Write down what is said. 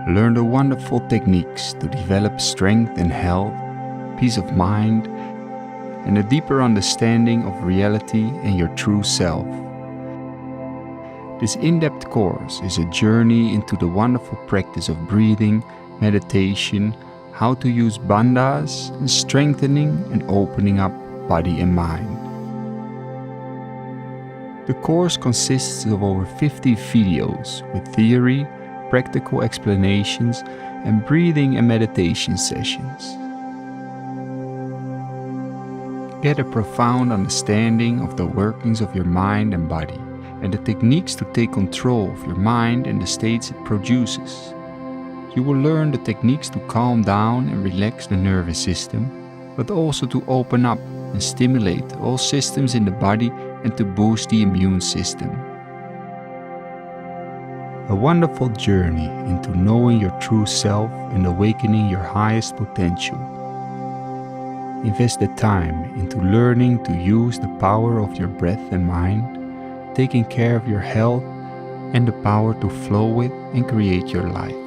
Learn the wonderful techniques to develop strength and health, peace of mind, and a deeper understanding of reality and your true self. This in-depth course is a journey into the wonderful practice of breathing, meditation, how to use bandhas, and strengthening and opening up body and mind. The course consists of over 50 videos with theory, practical explanations, and breathing and meditation sessions. Get a profound understanding of the workings of your mind and body, and the techniques to take control of your mind and the states it produces. You will learn the techniques to calm down and relax the nervous system, but also to open up and stimulate all systems in the body and to boost the immune system. A wonderful journey into knowing your true self and awakening your highest potential. Invest the time into learning to use the power of your breath and mind, taking care of your health and the power to flow with and create your life.